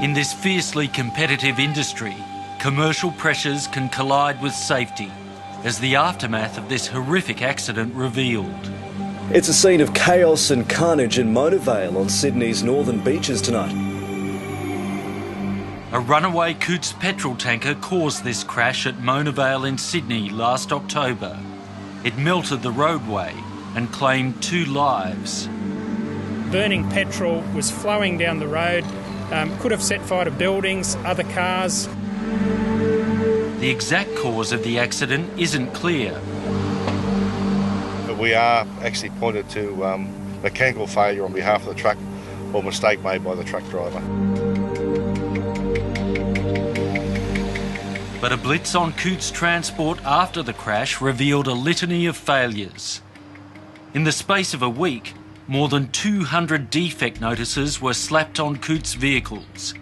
In this fiercely competitive industry, commercial pressures can collide with safety, as the aftermath of this horrific accident revealed. It's a scene of chaos and carnage in Vale on Sydney's northern beaches tonight. A runaway Cootes petrol tanker caused this crash at Vale in Sydney last October. It melted the roadway and claimed 2 lives. Burning petrol was flowing down the road, could have set fire to buildings, other cars. The exact cause of the accident isn't clear. We are actually pointed to mechanical failure on behalf of the truck or mistake made by the truck driver. But a blitz on Cootes Transport after the crash revealed a litany of failures. In the space of a week, more than 200 defect notices were slapped on Cootes vehicles,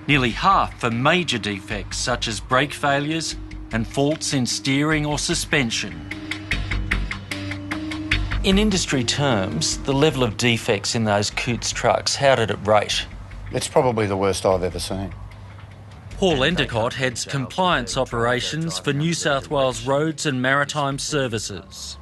nearly half for major defects such as brake failures and faults in steering or suspension. In industry terms, the level of defects in those Cootes trucks, how did it rate? It's probably the worst I've ever seen. Paul Endicott heads compliance operations for New South Wales Roads and Maritime Services.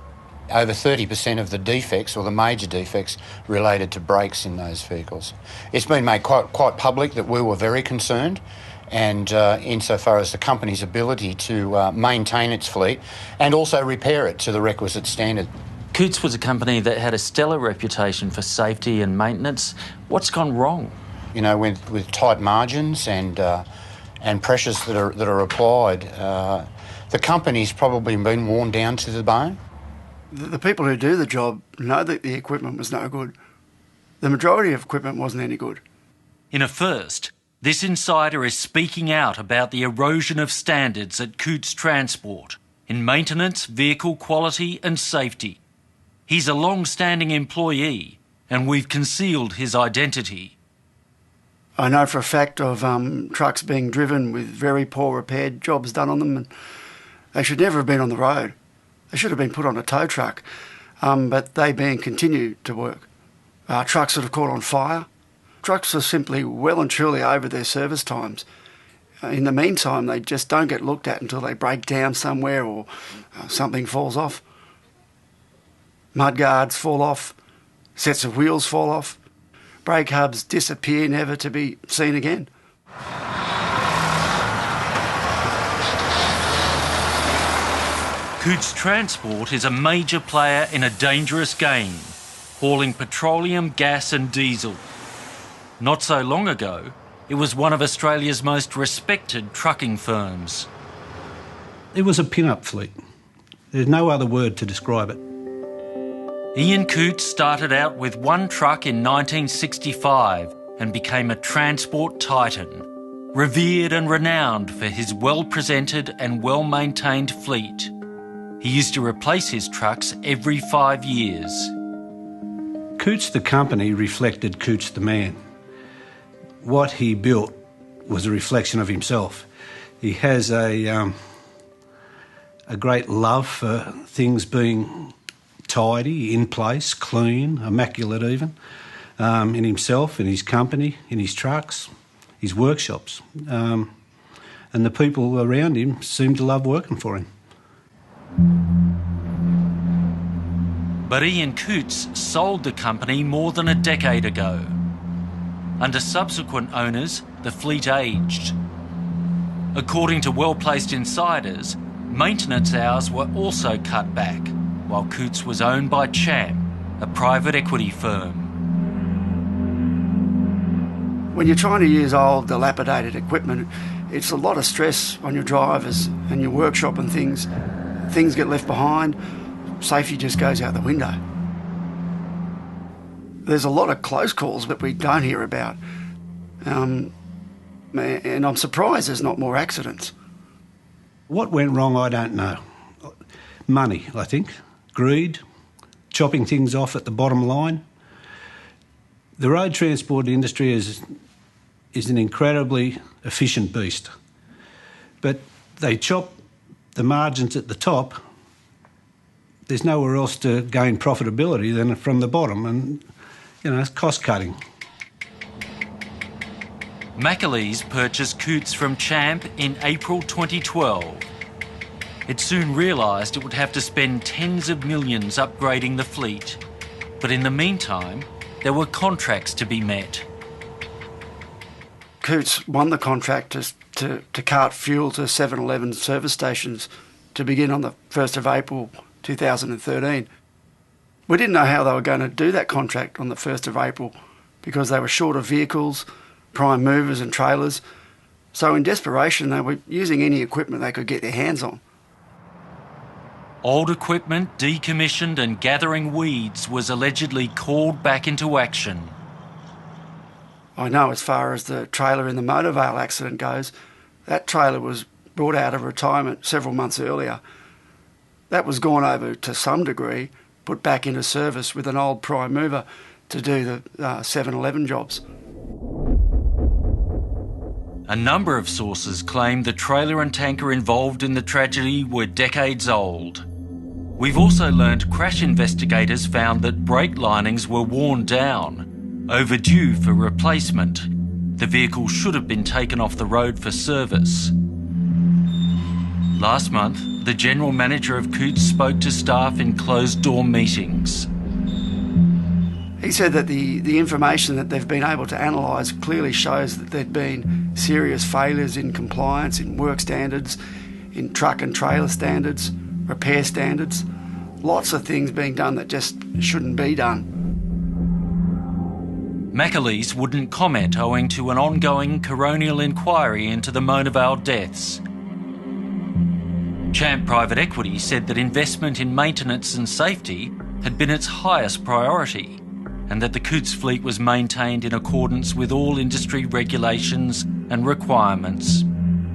Over 30% of the defects, or the major defects, related to brakes in those vehicles. It's been made quite public that we were very concerned, and insofar as the company's ability to maintain its fleet and also repair it to the requisite standard. Cootes was a company that had a stellar reputation for safety and maintenance. What's gone wrong? You know, with tight margins and pressures that are applied, the company's probably been worn down to the bone. The people who do the job know that the equipment was no good. The majority of equipment wasn't any good. In a first, this insider is speaking out about the erosion of standards at Cootes Transport in maintenance, vehicle quality and safety. He's a long-standing employee and we've concealed his identity. I know for a fact of trucks being driven with very poor repaired jobs done on them, and they should never have been on the road. They should have been put on a tow truck, but they being continued to work. Trucks that have caught on fire. Trucks are simply well and truly over their service times. In the meantime, they just don't get looked at until they break down somewhere or something falls off. Mudguards fall off, sets of wheels fall off, brake hubs disappear, never to be seen again. Cootes Transport is a major player in a dangerous game, hauling petroleum, gas and diesel. Not so long ago, it was one of Australia's most respected trucking firms. It was a pin-up fleet. There's no other word to describe it. Ian Cootes started out with 1 truck in 1965 and became a transport titan, revered and renowned for his well-presented and well-maintained fleet. He used to replace his trucks every 5 years. Cootes the company reflected Cootes the man. What he built was a reflection of himself. He has a great love for things being tidy, in place, clean, immaculate even, in himself, in his company, in his trucks, his workshops. And the people around him seem to love working for him. But Ian Cootes sold the company more than a decade ago. Under subsequent owners, the fleet aged. According to well-placed insiders, maintenance hours were also cut back, while Cootes was owned by Champ, a private equity firm. When you're trying to use old, dilapidated equipment, it's a lot of stress on your drivers and your workshop and things. Things get left behind, safety just goes out the window. There's a lot of close calls that we don't hear about. And I'm surprised there's not more accidents. What went wrong, I don't know. Money, I think. Greed, chopping things off at the bottom line. The road transport industry is an incredibly efficient beast. But they chop the margins at the top. There's nowhere else to gain profitability than from the bottom, and, you know, it's cost cutting. Macaleese purchased Cootes from Champ in April 2012. It soon realised it would have to spend tens of millions upgrading the fleet. But in the meantime, there were contracts to be met. Cootes won the contract to cart fuel to 7-Eleven service stations to begin on the 1st of April 2013. We didn't know how they were going to do that contract on the 1st of April because they were short of vehicles, prime movers and trailers. So in desperation, they were using any equipment they could get their hands on. Old equipment decommissioned and gathering weeds was allegedly called back into action. I know as far as the trailer in the Motor Vale accident goes, that trailer was brought out of retirement several months earlier. That was gone over to some degree, put back into service with an old prime mover to do the 7-Eleven jobs. A number of sources claim the trailer and tanker involved in the tragedy were decades old. We've also learned crash investigators found that brake linings were worn down, overdue for replacement. The vehicle should have been taken off the road for service. Last month, the General Manager of Cootes spoke to staff in closed-door meetings. He said that the information that they've been able to analyse clearly shows that there'd been serious failures in compliance, in work standards, in truck and trailer standards, repair standards. Lots of things being done that just shouldn't be done. Macaleese wouldn't comment owing to an ongoing coronial inquiry into the Mona Vale deaths. Champ Private Equity said that investment in maintenance and safety had been its highest priority, and that the Cootes fleet was maintained in accordance with all industry regulations and requirements.